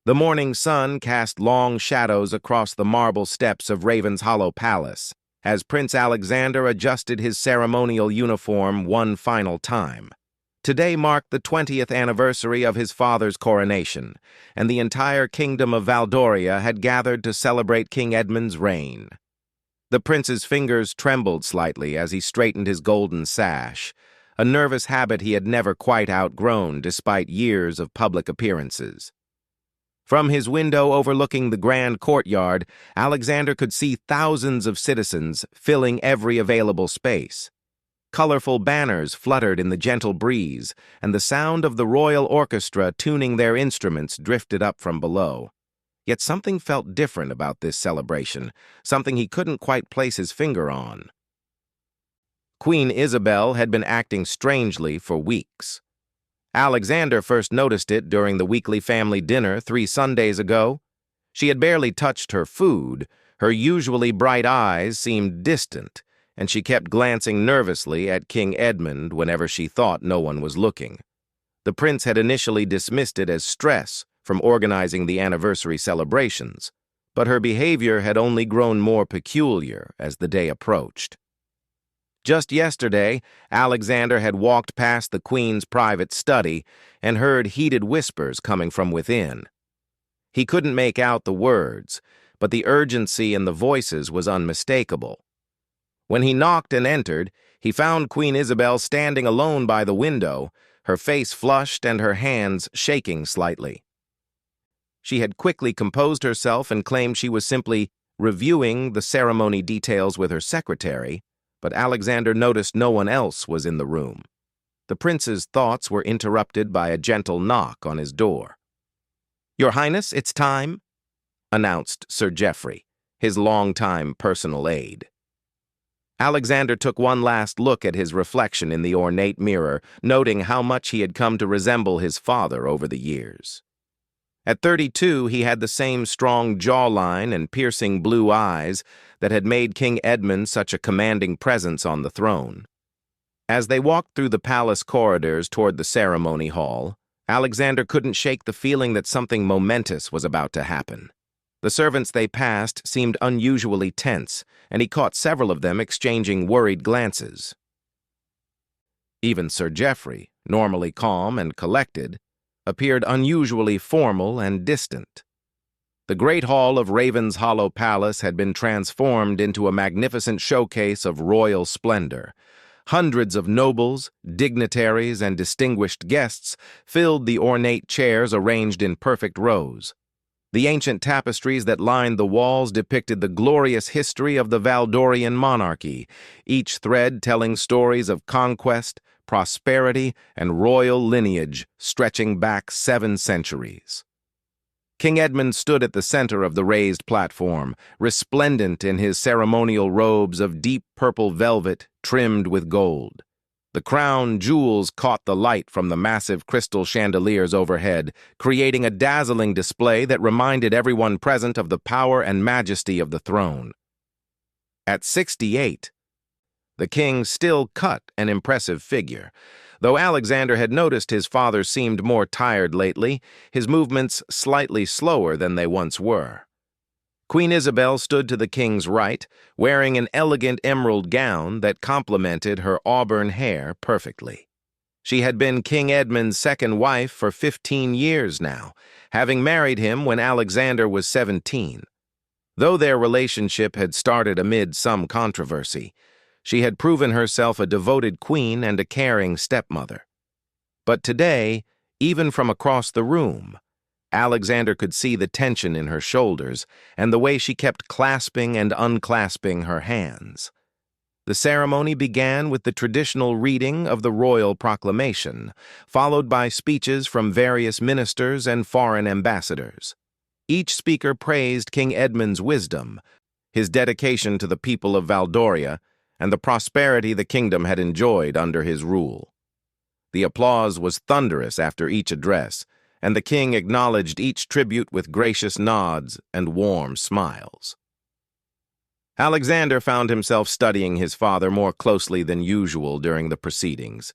The morning sun cast long shadows across the marble steps of Raven's Hollow Palace as Prince Alexander adjusted his ceremonial uniform one final time. Today marked the 20th anniversary of his father's coronation, and the entire kingdom of Valdoria had gathered to celebrate King Edmund's reign. The prince's fingers trembled slightly as he straightened his golden sash, a nervous habit he had never quite outgrown despite years of public appearances. From his window overlooking the grand courtyard, Alexander could see thousands of citizens filling every available space. Colorful banners fluttered in the gentle breeze, and the sound of the royal orchestra tuning their instruments drifted up from below. Yet something felt different about this celebration, something he couldn't quite place his finger on. Queen Isabel had been acting strangely for weeks. Alexander first noticed it during the weekly family dinner 3 Sundays ago. She had barely touched her food, her usually bright eyes seemed distant, and she kept glancing nervously at King Edmund whenever she thought no one was looking. The prince had initially dismissed it as stress from organizing the anniversary celebrations, but her behavior had only grown more peculiar as the day approached. Just yesterday, Alexander had walked past the Queen's private study and heard heated whispers coming from within. He couldn't make out the words, but the urgency in the voices was unmistakable. When he knocked and entered, he found Queen Isabel standing alone by the window, her face flushed and her hands shaking slightly. She had quickly composed herself and claimed she was simply reviewing the ceremony details with her secretary, but Alexander noticed no one else was in the room. The prince's thoughts were interrupted by a gentle knock on his door. "Your Highness, it's time," announced Sir Geoffrey, his longtime personal aide. Alexander took one last look at his reflection in the ornate mirror, noting how much he had come to resemble his father over the years. At 32, he had the same strong jawline and piercing blue eyes that had made King Edmund such a commanding presence on the throne. As they walked through the palace corridors toward the ceremony hall, Alexander couldn't shake the feeling that something momentous was about to happen. The servants they passed seemed unusually tense, and he caught several of them exchanging worried glances. Even Sir Geoffrey, normally calm and collected, appeared unusually formal and distant. The great hall of Raven's Hollow Palace had been transformed into a magnificent showcase of royal splendor. Hundreds of nobles, dignitaries, and distinguished guests filled the ornate chairs arranged in perfect rows. The ancient tapestries that lined the walls depicted the glorious history of the Valdorian monarchy, each thread telling stories of conquest, prosperity, and royal lineage stretching back 7 centuries. King Edmund stood at the center of the raised platform, resplendent in his ceremonial robes of deep purple velvet trimmed with gold. The crown jewels caught the light from the massive crystal chandeliers overhead, creating a dazzling display that reminded everyone present of the power and majesty of the throne. At 68, the king still cut an impressive figure. Though Alexander had noticed his father seemed more tired lately, his movements slightly slower than they once were. Queen Isabel stood to the king's right, wearing an elegant emerald gown that complemented her auburn hair perfectly. She had been King Edmund's second wife for 15 years now, having married him when Alexander was 17. Though their relationship had started amid some controversy, she had proven herself a devoted queen and a caring stepmother. But today, even from across the room, Alexander could see the tension in her shoulders and the way she kept clasping and unclasping her hands. The ceremony began with the traditional reading of the royal proclamation, followed by speeches from various ministers and foreign ambassadors. Each speaker praised King Edmund's wisdom, his dedication to the people of Valdoria, and the prosperity the kingdom had enjoyed under his rule. The applause was thunderous after each address, and the king acknowledged each tribute with gracious nods and warm smiles. Alexander found himself studying his father more closely than usual during the proceedings.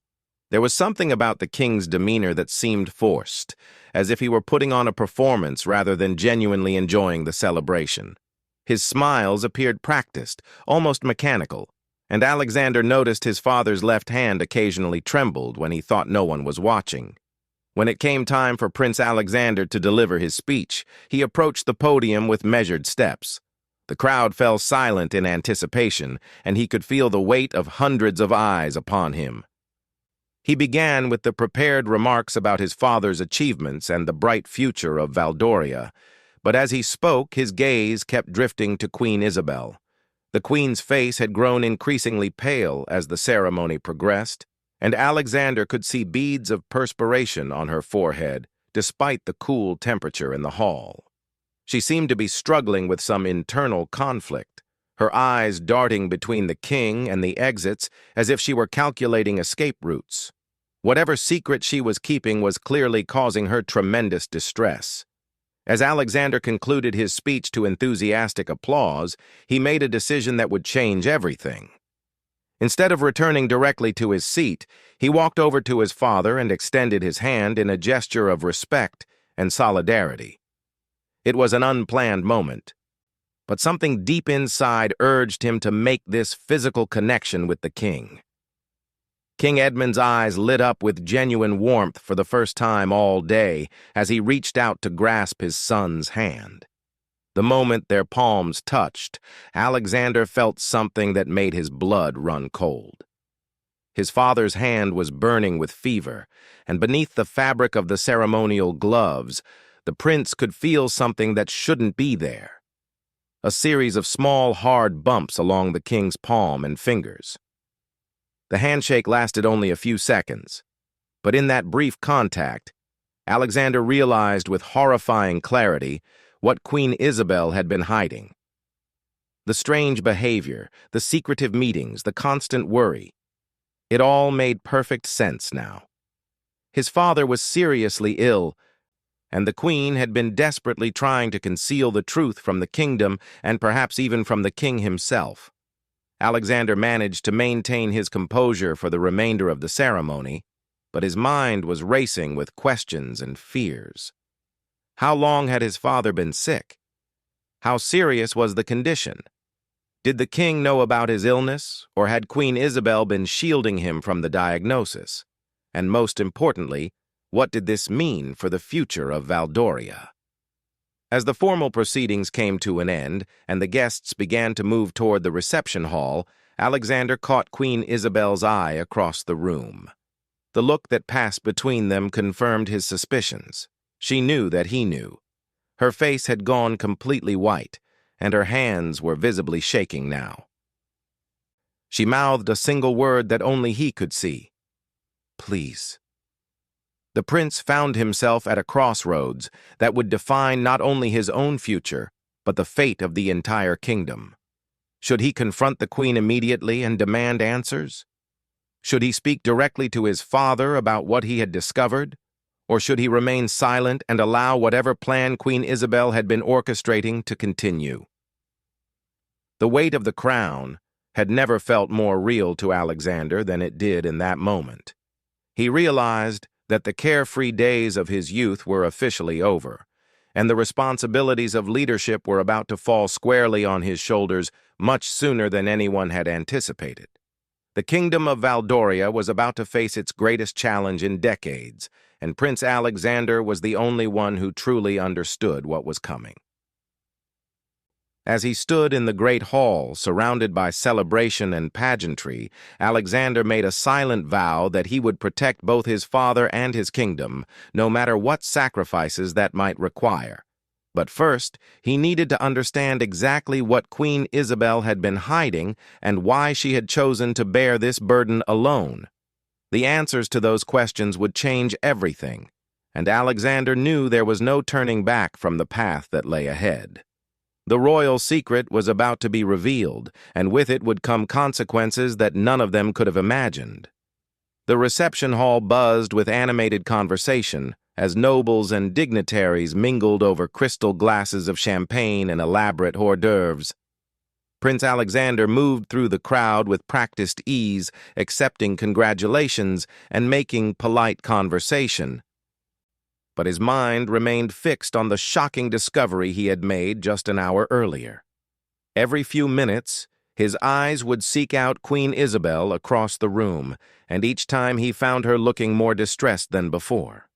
There was something about the king's demeanor that seemed forced, as if he were putting on a performance rather than genuinely enjoying the celebration. His smiles appeared practiced, almost mechanical, and Alexander noticed his father's left hand occasionally trembled when he thought no one was watching. When it came time for Prince Alexander to deliver his speech, he approached the podium with measured steps. The crowd fell silent in anticipation, and he could feel the weight of hundreds of eyes upon him. He began with the prepared remarks about his father's achievements and the bright future of Valdoria, but as he spoke, his gaze kept drifting to Queen Isabel. The queen's face had grown increasingly pale as the ceremony progressed, and Alexander could see beads of perspiration on her forehead, despite the cool temperature in the hall. She seemed to be struggling with some internal conflict, her eyes darting between the king and the exits as if she were calculating escape routes. Whatever secret she was keeping was clearly causing her tremendous distress. As Alexander concluded his speech to enthusiastic applause, he made a decision that would change everything. Instead of returning directly to his seat, he walked over to his father and extended his hand in a gesture of respect and solidarity. It was an unplanned moment, but something deep inside urged him to make this physical connection with the king. King Edmund's eyes lit up with genuine warmth for the first time all day as he reached out to grasp his son's hand. The moment their palms touched, Alexander felt something that made his blood run cold. His father's hand was burning with fever, and beneath the fabric of the ceremonial gloves, the prince could feel something that shouldn't be there. A series of small, hard bumps along the king's palm and fingers. The handshake lasted only a few seconds, but in that brief contact, Alexander realized with horrifying clarity what Queen Isabel had been hiding. The strange behavior, the secretive meetings, the constant worry. It all made perfect sense now. His father was seriously ill, and the queen had been desperately trying to conceal the truth from the kingdom and perhaps even from the king himself. Alexander managed to maintain his composure for the remainder of the ceremony, but his mind was racing with questions and fears. How long had his father been sick? How serious was the condition? Did the king know about his illness, or had Queen Isabel been shielding him from the diagnosis? And most importantly, what did this mean for the future of Valdoria? As the formal proceedings came to an end and the guests began to move toward the reception hall, Alexander caught Queen Isabel's eye across the room. The look that passed between them confirmed his suspicions. She knew that he knew. Her face had gone completely white, and her hands were visibly shaking now. She mouthed a single word that only he could see. "Please." The prince found himself at a crossroads that would define not only his own future, but the fate of the entire kingdom. Should he confront the queen immediately and demand answers? Should he speak directly to his father about what he had discovered? Or should he remain silent and allow whatever plan Queen Isabel had been orchestrating to continue? The weight of the crown had never felt more real to Alexander than it did in that moment. He realized that the carefree days of his youth were officially over, and the responsibilities of leadership were about to fall squarely on his shoulders much sooner than anyone had anticipated. The kingdom of Valdoria was about to face its greatest challenge in decades, and Prince Alexander was the only one who truly understood what was coming. As he stood in the great hall, surrounded by celebration and pageantry, Alexander made a silent vow that he would protect both his father and his kingdom, no matter what sacrifices that might require. But first, he needed to understand exactly what Queen Isabel had been hiding and why she had chosen to bear this burden alone. The answers to those questions would change everything, and Alexander knew there was no turning back from the path that lay ahead. The royal secret was about to be revealed, and with it would come consequences that none of them could have imagined. The reception hall buzzed with animated conversation as nobles and dignitaries mingled over crystal glasses of champagne and elaborate hors d'oeuvres. Prince Alexander moved through the crowd with practiced ease, accepting congratulations and making polite conversation. But his mind remained fixed on the shocking discovery he had made just an hour earlier. Every few minutes, his eyes would seek out Queen Isabel across the room, and each time he found her looking more distressed than before.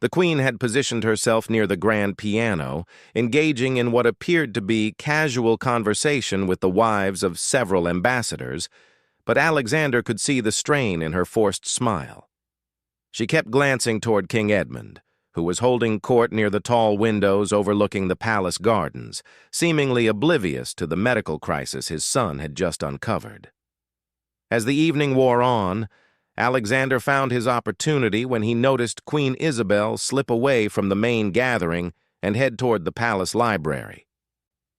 The Queen had positioned herself near the grand piano, engaging in what appeared to be casual conversation with the wives of several ambassadors, but Alexander could see the strain in her forced smile. She kept glancing toward King Edmund, who was holding court near the tall windows overlooking the palace gardens, seemingly oblivious to the medical crisis his son had just uncovered. As the evening wore on, Alexander found his opportunity when he noticed Queen Isabel slip away from the main gathering and head toward the palace library.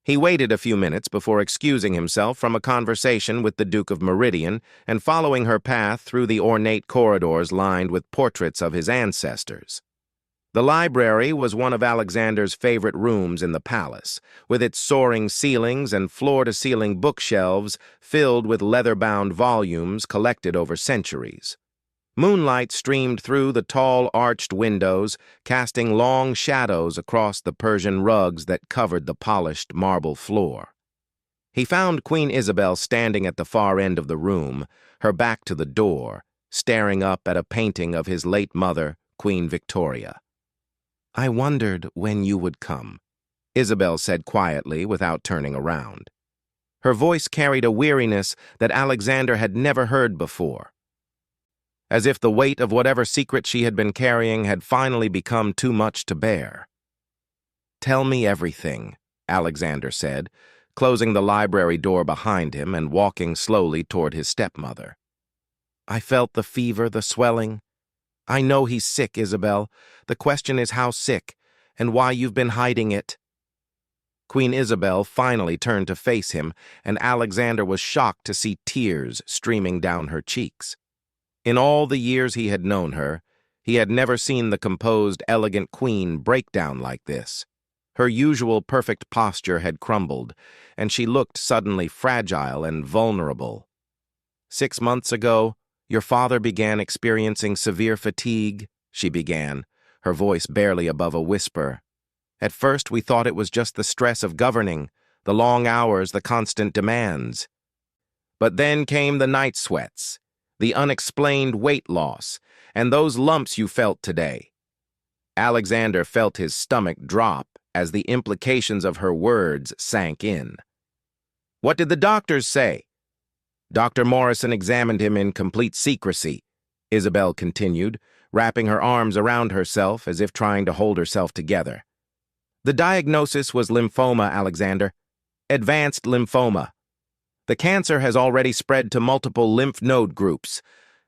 He waited a few minutes before excusing himself from a conversation with the Duke of Meridian and following her path through the ornate corridors lined with portraits of his ancestors. The library was one of Alexander's favorite rooms in the palace, with its soaring ceilings and floor-to-ceiling bookshelves filled with leather-bound volumes collected over centuries. Moonlight streamed through the tall arched windows, casting long shadows across the Persian rugs that covered the polished marble floor. He found Queen Isabel standing at the far end of the room, her back to the door, staring up at a painting of his late mother, Queen Victoria. "I wondered when you would come," Isabel said quietly without turning around. Her voice carried a weariness that Alexander had never heard before, as if the weight of whatever secret she had been carrying had finally become too much to bear. "Tell me everything," Alexander said, closing the library door behind him and walking slowly toward his stepmother. "I felt the fever, the swelling. I know he's sick, Isabel. The question is how sick, and why you've been hiding it." Queen Isabel finally turned to face him, and Alexander was shocked to see tears streaming down her cheeks. In all the years he had known her, he had never seen the composed, elegant queen break down like this. Her usual perfect posture had crumbled, and she looked suddenly fragile and vulnerable. "6 months ago, your father began experiencing severe fatigue," she began, her voice barely above a whisper. "At first we thought it was just the stress of governing, the long hours, the constant demands. But then came the night sweats, the unexplained weight loss, and those lumps you felt today." Alexander felt his stomach drop as the implications of her words sank in. "What did the doctors say?" "Dr. Morrison examined him in complete secrecy," Isabel continued, wrapping her arms around herself as if trying to hold herself together. "The diagnosis was lymphoma, Alexander. Advanced lymphoma. The cancer has already spread to multiple lymph node groups,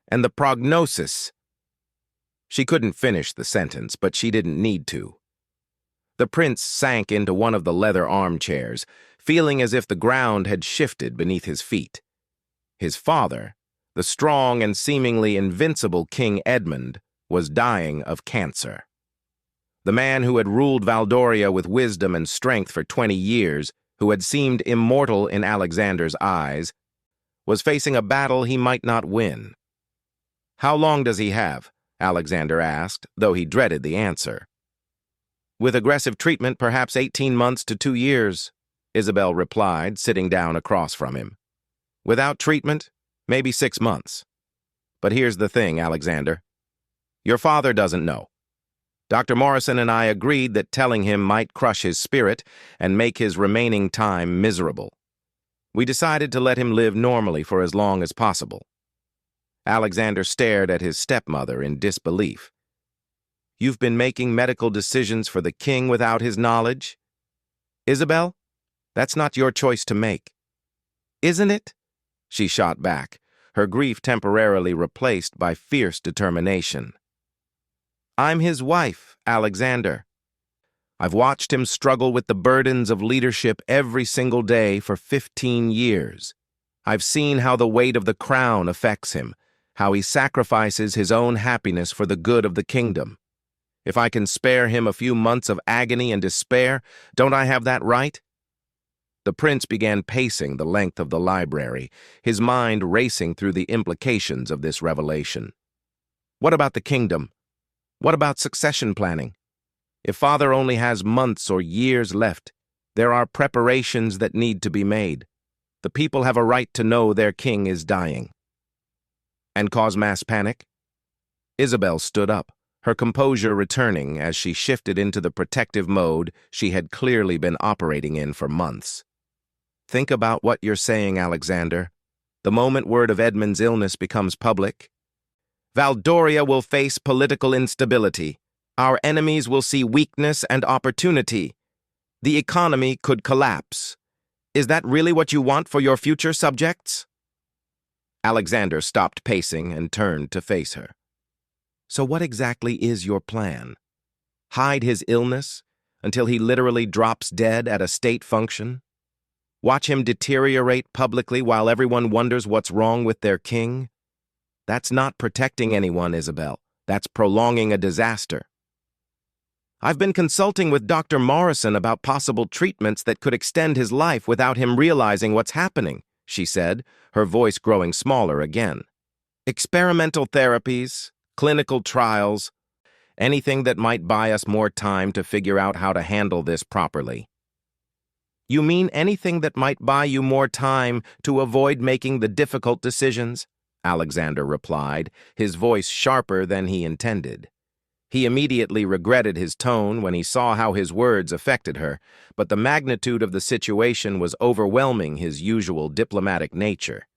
and the prognosis—" She couldn't finish the sentence, but she didn't need to. The prince sank into one of the leather armchairs, feeling as if the ground had shifted beneath his feet. His father, the strong and seemingly invincible King Edmund, was dying of cancer. The man who had ruled Valdoria with wisdom and strength for 20 years, who had seemed immortal in Alexander's eyes, was facing a battle he might not win. "How long does he have?" Alexander asked, though he dreaded the answer. "With aggressive treatment, perhaps 18 months to 2 years, Isabel replied, sitting down across from him. "Without treatment, maybe 6 months. But here's the thing, Alexander. Your father doesn't know. Dr. Morrison and I agreed that telling him might crush his spirit and make his remaining time miserable. We decided to let him live normally for as long as possible." Alexander stared at his stepmother in disbelief. "You've been making medical decisions for the king without his knowledge? Isabel, that's not your choice to make." "Isn't it?" she shot back, her grief temporarily replaced by fierce determination. "I'm his wife, Alexander. I've watched him struggle with the burdens of leadership every single day for 15 years. I've seen how the weight of the crown affects him, how he sacrifices his own happiness for the good of the kingdom. If I can spare him a few months of agony and despair, don't I have that right?" The prince began pacing the length of the library, his mind racing through the implications of this revelation. What about the kingdom? What about succession planning? If father only has months or years left, there are preparations that need to be made. The people have a right to know their king is dying. And cause mass panic? Isabel stood up, her composure returning as she shifted into the protective mode she had clearly been operating in for months. Think about what you're saying, Alexander. The moment word of Edmund's illness becomes public, Valdoria will face political instability. Our enemies will see weakness and opportunity. The economy could collapse. Is that really what you want for your future subjects? Alexander stopped pacing and turned to face her. So what exactly is your plan? Hide his illness until he literally drops dead at a state function? Watch him deteriorate publicly while everyone wonders what's wrong with their king? That's not protecting anyone, Isabel. That's prolonging a disaster. I've been consulting with Dr. Morrison about possible treatments that could extend his life without him realizing what's happening, she said, her voice growing smaller again. Experimental therapies, clinical trials, anything that might buy us more time to figure out how to handle this properly. You mean anything that might buy you more time to avoid making the difficult decisions? Alexander replied, his voice sharper than he intended. He immediately regretted his tone when he saw how his words affected her, but the magnitude of the situation was overwhelming his usual diplomatic nature.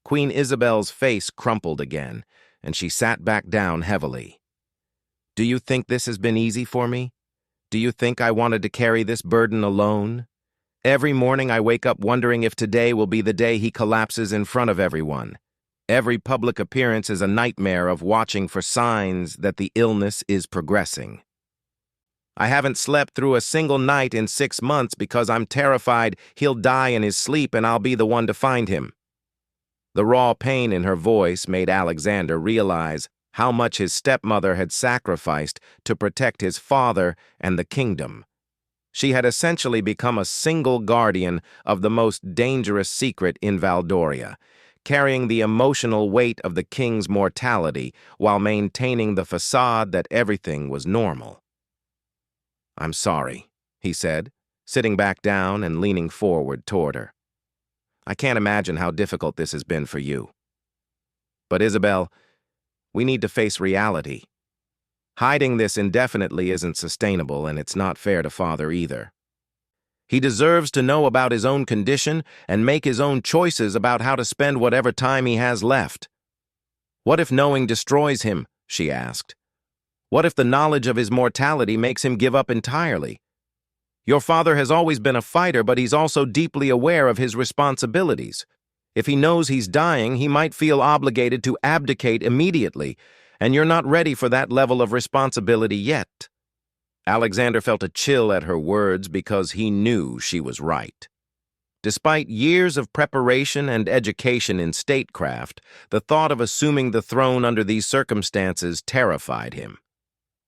Queen Isabel's face crumpled again, and she sat back down heavily. Do you think this has been easy for me? Do you think I wanted to carry this burden alone? Every morning I wake up wondering if today will be the day he collapses in front of everyone. Every public appearance is a nightmare of watching for signs that the illness is progressing. I haven't slept through a single night in 6 months because I'm terrified he'll die in his sleep and I'll be the one to find him. The raw pain in her voice made Alexander realize how much his stepmother had sacrificed to protect his father and the kingdom. She had essentially become a single guardian of the most dangerous secret in Valdoria, carrying the emotional weight of the king's mortality while maintaining the facade that everything was normal. I'm sorry, he said, sitting back down and leaning forward toward her. I can't imagine how difficult this has been for you. But Isabel, we need to face reality. Hiding this indefinitely isn't sustainable, and it's not fair to father either. He deserves to know about his own condition and make his own choices about how to spend whatever time he has left. What if knowing destroys him? She asked. What if the knowledge of his mortality makes him give up entirely? Your father has always been a fighter, but he's also deeply aware of his responsibilities. If he knows he's dying, he might feel obligated to abdicate immediately, and you're not ready for that level of responsibility yet. Alexander felt a chill at her words because he knew she was right. Despite years of preparation and education in statecraft, the thought of assuming the throne under these circumstances terrified him.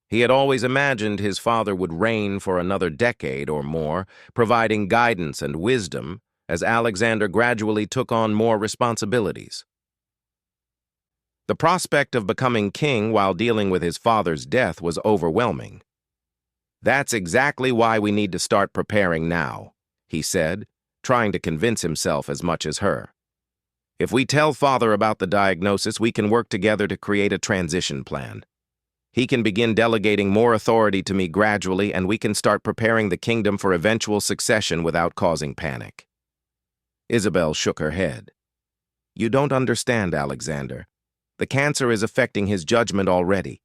He had always imagined his father would reign for another decade or more, providing guidance and wisdom as Alexander gradually took on more responsibilities. The prospect of becoming king while dealing with his father's death was overwhelming. That's exactly why we need to start preparing now, he said, trying to convince himself as much as her. If we tell father about the diagnosis, we can work together to create a transition plan. He can begin delegating more authority to me gradually, and we can start preparing the kingdom for eventual succession without causing panic. Isabel shook her head. You don't understand, Alexander. The cancer is affecting his judgment already.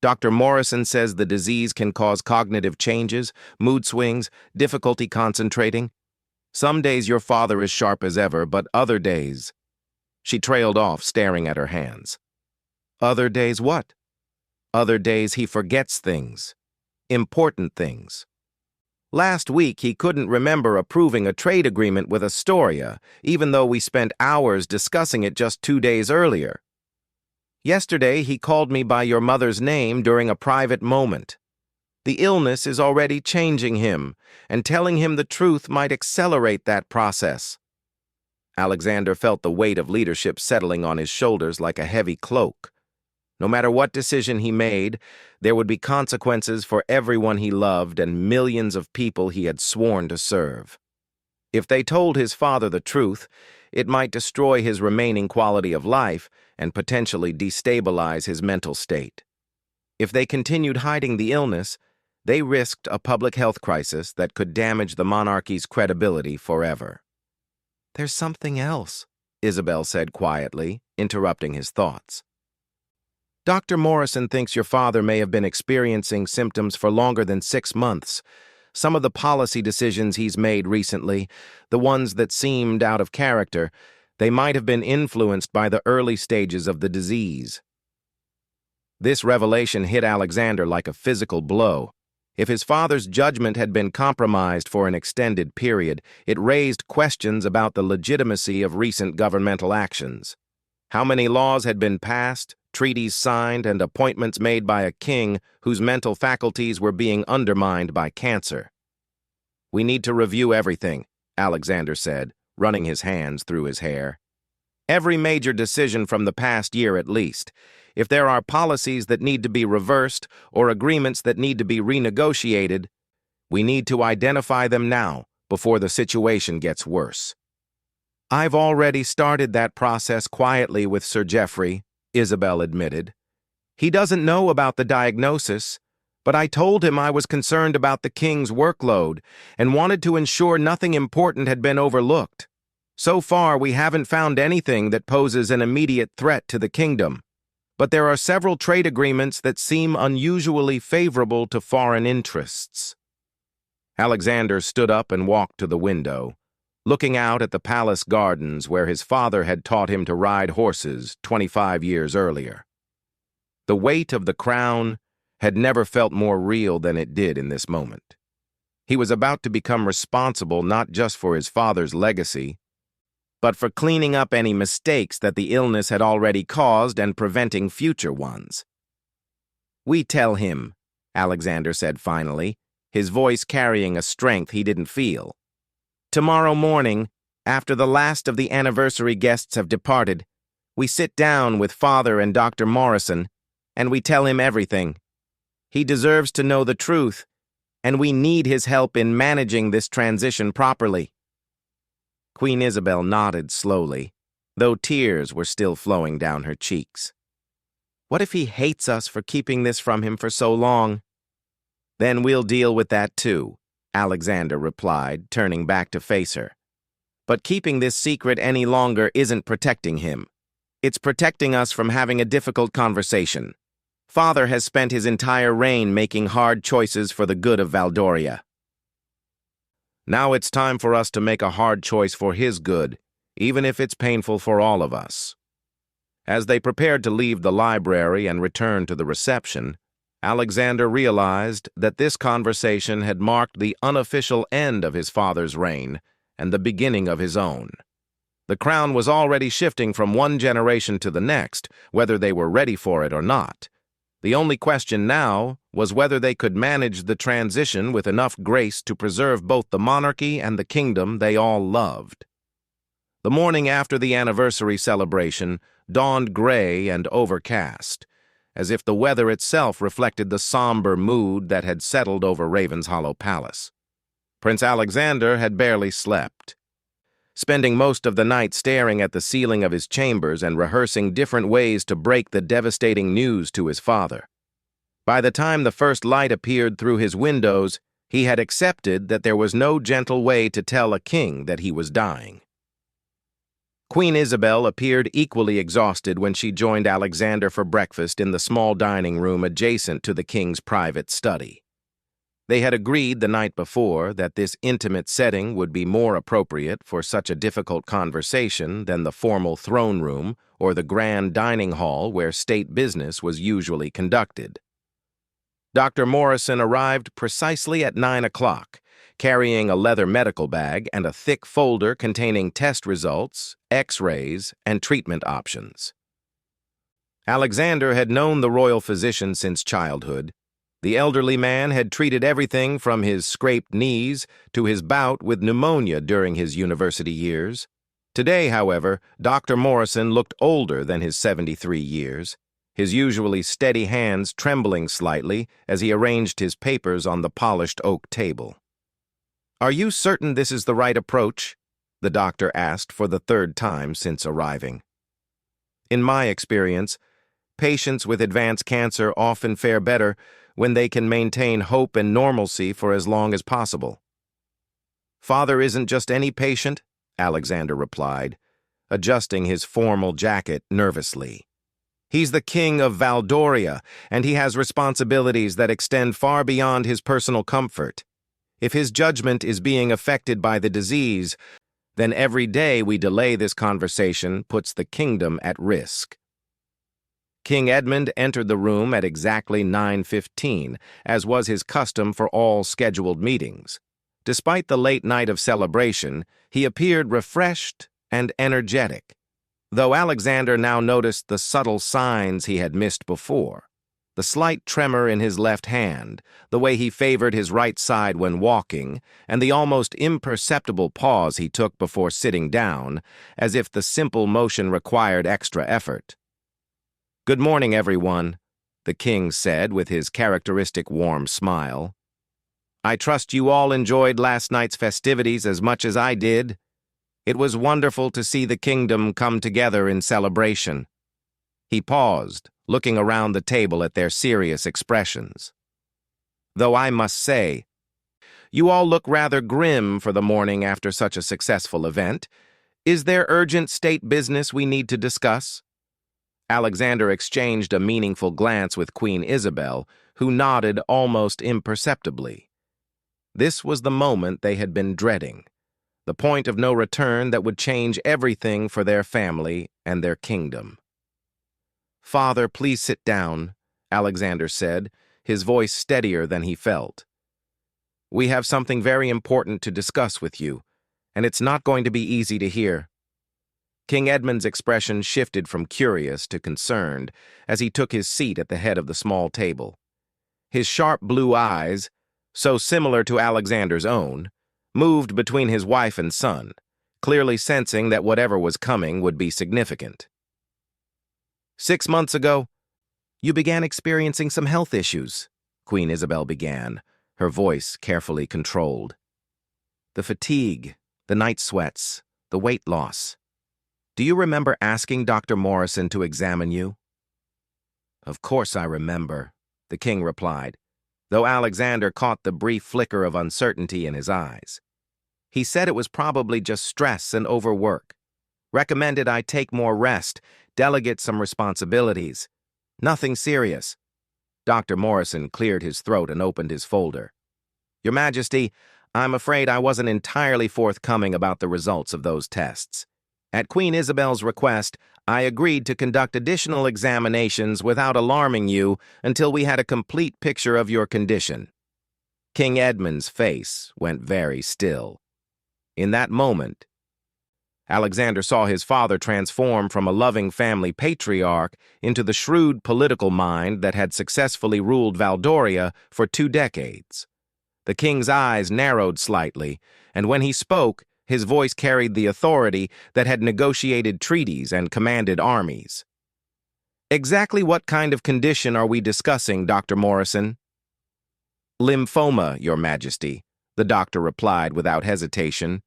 Dr. Morrison says the disease can cause cognitive changes, mood swings, difficulty concentrating. Some days your father is sharp as ever, but other days... She trailed off, staring at her hands. Other days what? Other days he forgets things. Important things. Last week he couldn't remember approving a trade agreement with Astoria, even though we spent hours discussing it just 2 days earlier. Yesterday he called me by your mother's name during a private moment. The illness is already changing him, and telling him the truth might accelerate that process. Alexander felt the weight of leadership settling on his shoulders like a heavy cloak. No matter what decision he made, there would be consequences for everyone he loved and millions of people he had sworn to serve. If they told his father the truth, it might destroy his remaining quality of life and potentially destabilize his mental state. If they continued hiding the illness, they risked a public health crisis that could damage the monarchy's credibility forever. "There's something else," Isabel said quietly, interrupting his thoughts. "Dr. Morrison thinks your father may have been experiencing symptoms for longer than 6 months. Some of the policy decisions he's made recently, the ones that seemed out of character, they might have been influenced by the early stages of the disease." This revelation hit Alexander like a physical blow. If his father's judgment had been compromised for an extended period, it raised questions about the legitimacy of recent governmental actions. How many laws had been passed, treaties signed, and appointments made by a king whose mental faculties were being undermined by cancer? "We need to review everything," Alexander said, running his hands through his hair. "Every major decision from the past year at least. If there are policies that need to be reversed or agreements that need to be renegotiated, we need to identify them now before the situation gets worse." "I've already started that process quietly with Sir Geoffrey," Isabel admitted. "He doesn't know about the diagnosis, but I told him I was concerned about the king's workload and wanted to ensure nothing important had been overlooked. So far, we haven't found anything that poses an immediate threat to the kingdom, but there are several trade agreements that seem unusually favorable to foreign interests." Alexander stood up and walked to the window, looking out at the palace gardens where his father had taught him to ride horses 25 years earlier. The weight of the crown had never felt more real than it did in this moment. He was about to become responsible not just for his father's legacy, but for cleaning up any mistakes that the illness had already caused and preventing future ones. "We tell him," Alexander said finally, his voice carrying a strength he didn't feel. "Tomorrow morning, after the last of the anniversary guests have departed, we sit down with Father and Dr. Morrison, and we tell him everything. He deserves to know the truth, and we need his help in managing this transition properly." Queen Isabel nodded slowly, though tears were still flowing down her cheeks. "What if he hates us for keeping this from him for so long?" "Then we'll deal with that too," Alexander replied, turning back to face her. "But keeping this secret any longer isn't protecting him. It's protecting us from having a difficult conversation. Father has spent his entire reign making hard choices for the good of Valdoria. Now it's time for us to make a hard choice for his good, even if it's painful for all of us." As they prepared to leave the library and return to the reception, Alexander realized that this conversation had marked the unofficial end of his father's reign and the beginning of his own. The crown was already shifting from one generation to the next, whether they were ready for it or not. The only question now was whether they could manage the transition with enough grace to preserve both the monarchy and the kingdom they all loved. The morning after the anniversary celebration dawned gray and overcast, as if the weather itself reflected the somber mood that had settled over Ravenshollow Palace. Prince Alexander had barely slept, spending most of the night staring at the ceiling of his chambers and rehearsing different ways to break the devastating news to his father. By the time the first light appeared through his windows, he had accepted that there was no gentle way to tell a king that he was dying. Queen Isabel appeared equally exhausted when she joined Alexander for breakfast in the small dining room adjacent to the king's private study. They had agreed the night before that this intimate setting would be more appropriate for such a difficult conversation than the formal throne room or the grand dining hall where state business was usually conducted. Dr. Morrison arrived precisely at 9 o'clock, carrying a leather medical bag and a thick folder containing test results, X-rays, and treatment options. Alexander had known the royal physician since childhood. The elderly man had treated everything from his scraped knees to his bout with pneumonia during his university years. Today, however, Dr. Morrison looked older than his 73 years, his usually steady hands trembling slightly as he arranged his papers on the polished oak table. "Are you certain this is the right approach?" the doctor asked for the third time since arriving. "In my experience, patients with advanced cancer often fare better when they can maintain hope and normalcy for as long as possible." "Father isn't just any patient," Alexander replied, adjusting his formal jacket nervously. "He's the king of Valdoria, and he has responsibilities that extend far beyond his personal comfort. If his judgment is being affected by the disease, then every day we delay this conversation puts the kingdom at risk." King Edmund entered the room at exactly 9:15, as was his custom for all scheduled meetings. Despite the late night of celebration, he appeared refreshed and energetic, though Alexander now noticed the subtle signs he had missed before. The slight tremor in his left hand, the way he favored his right side when walking, and the almost imperceptible pause he took before sitting down, as if the simple motion required extra effort. "Good morning, everyone," the king said with his characteristic warm smile. "I trust you all enjoyed last night's festivities as much as I did. It was wonderful to see the kingdom come together in celebration." He paused, looking around the table at their serious expressions. "Though I must say, you all look rather grim for the morning after such a successful event. Is there urgent state business we need to discuss?" Alexander exchanged a meaningful glance with Queen Isabel, who nodded almost imperceptibly. This was the moment they had been dreading, the point of no return that would change everything for their family and their kingdom. "Father, please sit down," Alexander said, his voice steadier than he felt. "We have something very important to discuss with you, and it's not going to be easy to hear." King Edmund's expression shifted from curious to concerned as he took his seat at the head of the small table. His sharp blue eyes, so similar to Alexander's own, moved between his wife and son, clearly sensing that whatever was coming would be significant. "6 months ago, you began experiencing some health issues," Queen Isabel began, her voice carefully controlled. "The fatigue, the night sweats, the weight loss. Do you remember asking Dr. Morrison to examine you?" "Of course I remember," the king replied, though Alexander caught the brief flicker of uncertainty in his eyes. "He said it was probably just stress and overwork. Recommended I take more rest, delegate some responsibilities. Nothing serious." Dr. Morrison cleared his throat and opened his folder. "Your Majesty, I'm afraid I wasn't entirely forthcoming about the results of those tests. At Queen Isabel's request, I agreed to conduct additional examinations without alarming you until we had a complete picture of your condition." King Edmund's face went very still. In that moment, Alexander saw his father transform from a loving family patriarch into the shrewd political mind that had successfully ruled Valdoria for 2 decades. The king's eyes narrowed slightly, and when he spoke, his voice carried the authority that had negotiated treaties and commanded armies. "Exactly what kind of condition are we discussing, Dr. Morrison?" "Lymphoma, Your Majesty," the doctor replied without hesitation.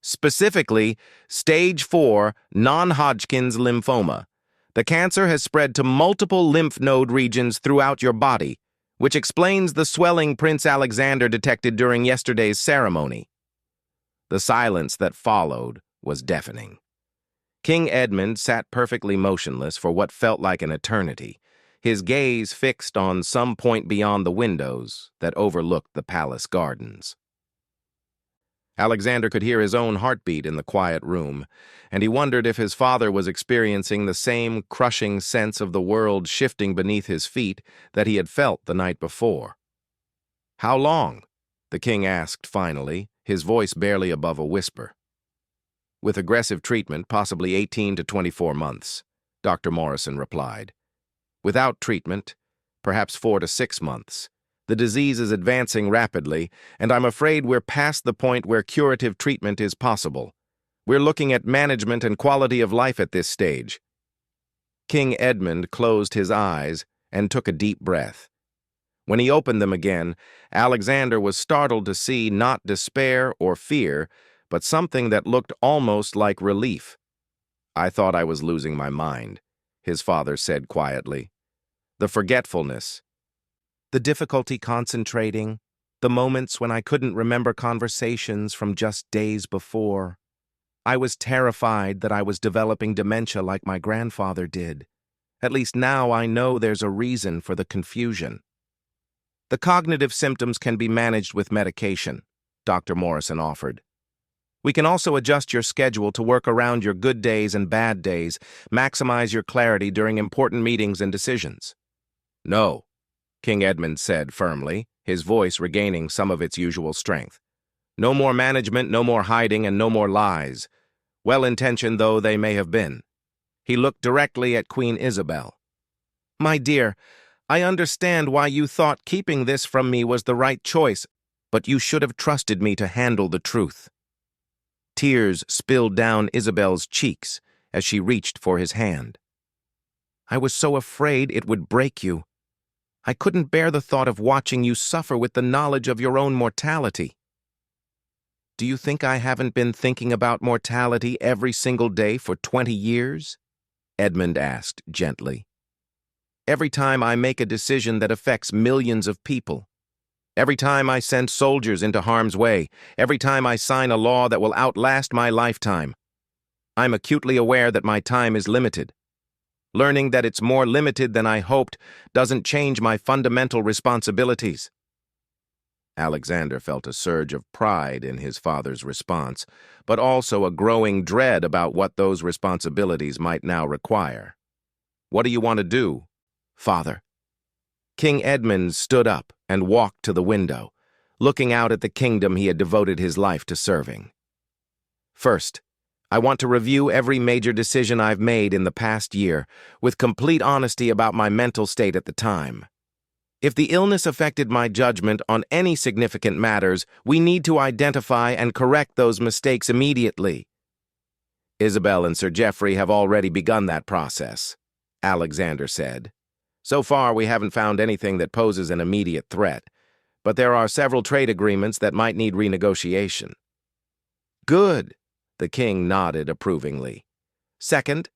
"Specifically, stage 4 non-Hodgkin's lymphoma. The cancer has spread to multiple lymph node regions throughout your body, which explains the swelling Prince Alexander detected during yesterday's ceremony." The silence that followed was deafening. King Edmund sat perfectly motionless for what felt like an eternity, his gaze fixed on some point beyond the windows that overlooked the palace gardens. Alexander could hear his own heartbeat in the quiet room, and he wondered if his father was experiencing the same crushing sense of the world shifting beneath his feet that he had felt the night before. "How long?" the king asked finally, his voice barely above a whisper. "With aggressive treatment, possibly 18 to 24 months, Dr. Morrison replied. "Without treatment, perhaps 4 to 6 months, The disease is advancing rapidly, and I'm afraid we're past the point where curative treatment is possible. We're looking at management and quality of life at this stage." King Edmund closed his eyes and took a deep breath. When he opened them again, Alexander was startled to see not despair or fear, but something that looked almost like relief. "I thought I was losing my mind," his father said quietly. "The forgetfulness, the difficulty concentrating, the moments when I couldn't remember conversations from just days before. I was terrified that I was developing dementia like my grandfather did. At least now I know there's a reason for the confusion." "The cognitive symptoms can be managed with medication," Dr. Morrison offered. "We can also adjust your schedule to work around your good days and bad days, maximize your clarity during important meetings and decisions." "No," King Edmund said firmly, his voice regaining some of its usual strength. "No more management, no more hiding, and no more lies, well-intentioned though they may have been." He looked directly at Queen Isabel. "My dear, I understand why you thought keeping this from me was the right choice, but you should have trusted me to handle the truth." Tears spilled down Isabel's cheeks as she reached for his hand. "I was so afraid it would break you. I couldn't bear the thought of watching you suffer with the knowledge of your own mortality." "Do you think I haven't been thinking about mortality every single day for 20 years? Edmund asked gently. "Every time I make a decision that affects millions of people, every time I send soldiers into harm's way, every time I sign a law that will outlast my lifetime, I'm acutely aware that my time is limited. Learning that it's more limited than I hoped doesn't change my fundamental responsibilities." Alexander felt a surge of pride in his father's response, but also a growing dread about what those responsibilities might now require. "What do you want to do, Father?" King Edmund stood up and walked to the window, looking out at the kingdom he had devoted his life to serving. "First, I want to review every major decision I've made in the past year, with complete honesty about my mental state at the time. If the illness affected my judgment on any significant matters, we need to identify and correct those mistakes immediately." "Isabel and Sir Geoffrey have already begun that process," Alexander said. "So far, we haven't found anything that poses an immediate threat, but there are several trade agreements that might need renegotiation." "Good," the king nodded approvingly. "Second,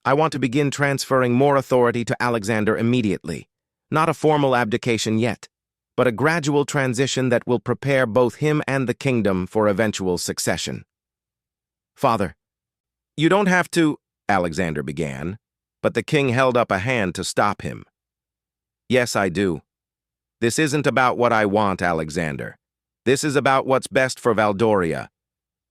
I want to begin transferring more authority to Alexander immediately. Not a formal abdication yet, but a gradual transition that will prepare both him and the kingdom for eventual succession." "Father, you don't have to," Alexander began, but the king held up a hand to stop him. "Yes, I do. This isn't about what I want, Alexander. This is about what's best for Valdoria.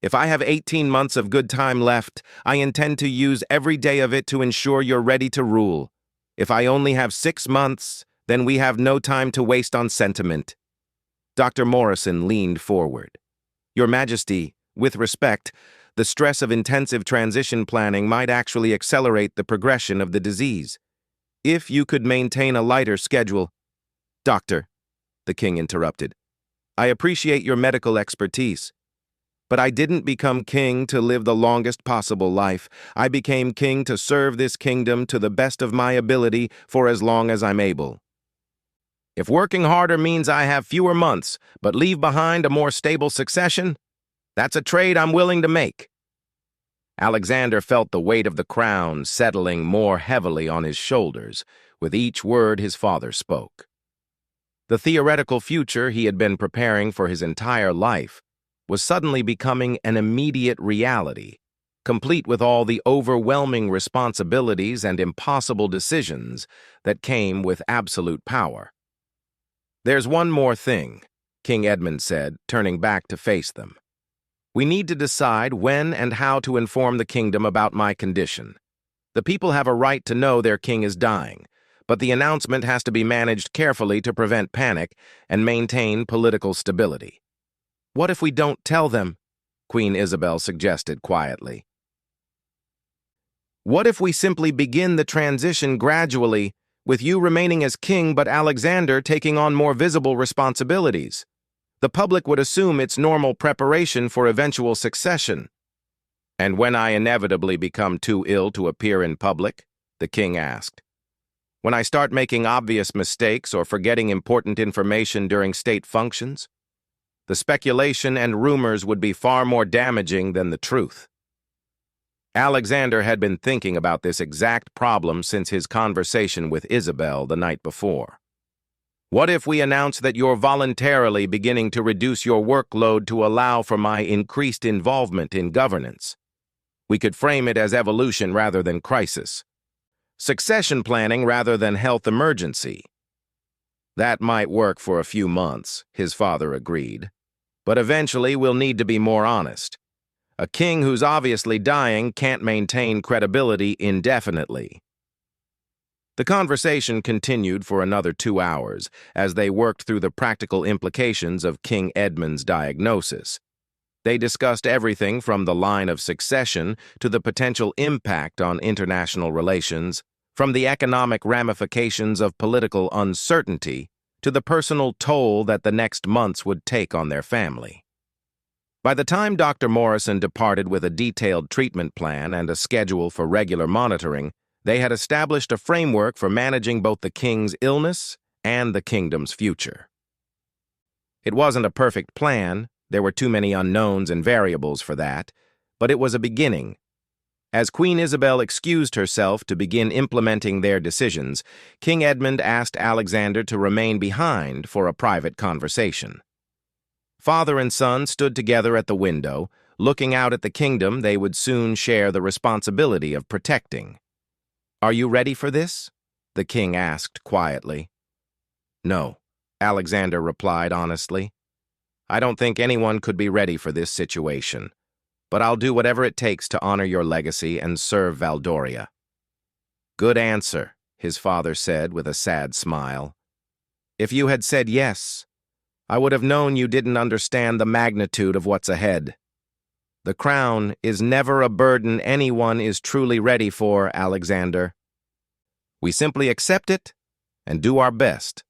If I have 18 months of good time left, I intend to use every day of it to ensure you're ready to rule. If I only have 6 months, then we have no time to waste on sentiment." Dr. Morrison leaned forward. "Your Majesty, with respect, the stress of intensive transition planning might actually accelerate the progression of the disease. If you could maintain a lighter schedule—" "Doctor," the king interrupted, "I appreciate your medical expertise. But I didn't become king to live the longest possible life. I became king to serve this kingdom to the best of my ability for as long as I'm able. If working harder means I have fewer months, but leave behind a more stable succession, that's a trade I'm willing to make." Alexander felt the weight of the crown settling more heavily on his shoulders with each word his father spoke. The theoretical future he had been preparing for his entire life was suddenly becoming an immediate reality, complete with all the overwhelming responsibilities and impossible decisions that came with absolute power. "There's one more thing," King Edmund said, turning back to face them. "We need to decide when and how to inform the kingdom about my condition. The people have a right to know their king is dying, but the announcement has to be managed carefully to prevent panic and maintain political stability." "What if we don't tell them?" Queen Isabel suggested quietly. "What if we simply begin the transition gradually, with you remaining as king but Alexander taking on more visible responsibilities. The public would assume it's normal preparation for eventual succession. And when I inevitably become too ill to appear in public? The king asked. When I start making obvious mistakes or forgetting important information during state functions? The speculation and rumors would be far more damaging than the truth. Alexander had been thinking about this exact problem since his conversation with Isabel the night before. What if we announce that you're voluntarily beginning to reduce your workload to allow for my increased involvement in governance? We could frame it as evolution rather than crisis. Succession planning rather than health emergency. That might work for a few months, his father agreed. But eventually we'll need to be more honest. A king who's obviously dying can't maintain credibility indefinitely. The conversation continued for another 2 hours as they worked through the practical implications of King Edmund's diagnosis. They discussed everything from the line of succession to the potential impact on international relations, from the economic ramifications of political uncertainty to the personal toll that the next months would take on their family. By the time Dr. Morrison departed with a detailed treatment plan and a schedule for regular monitoring, they had established a framework for managing both the king's illness and the kingdom's future. It wasn't a perfect plan, there were too many unknowns and variables for that, but it was a beginning. As Queen Isabel excused herself to begin implementing their decisions, King Edmund asked Alexander to remain behind for a private conversation. Father and son stood together at the window, looking out at the kingdom they would soon share the responsibility of protecting. "Are you ready for this?" the king asked quietly. "No," Alexander replied honestly. "I don't think anyone could be ready for this situation, but I'll do whatever it takes to honor your legacy and serve Valdoria." "Good answer," his father said with a sad smile. "If you had said yes, I would have known you didn't understand the magnitude of what's ahead. The crown is never a burden anyone is truly ready for, Alexander. We simply accept it and do our best."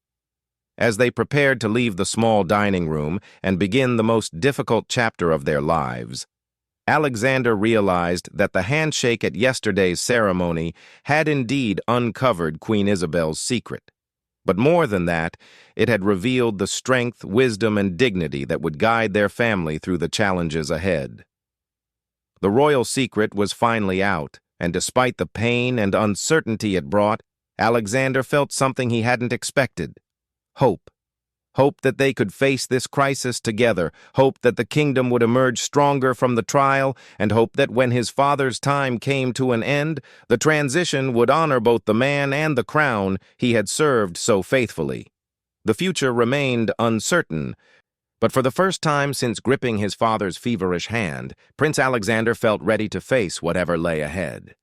As they prepared to leave the small dining room and begin the most difficult chapter of their lives, Alexander realized that the handshake at yesterday's ceremony had indeed uncovered Queen Isabel's secret. But more than that, it had revealed the strength, wisdom, and dignity that would guide their family through the challenges ahead. The royal secret was finally out, and despite the pain and uncertainty it brought, Alexander felt something he hadn't expected: hope. Hope that they could face this crisis together, hope that the kingdom would emerge stronger from the trial, and hope that when his father's time came to an end, the transition would honor both the man and the crown he had served so faithfully. The future remained uncertain, but for the first time since gripping his father's feverish hand, Prince Alexander felt ready to face whatever lay ahead.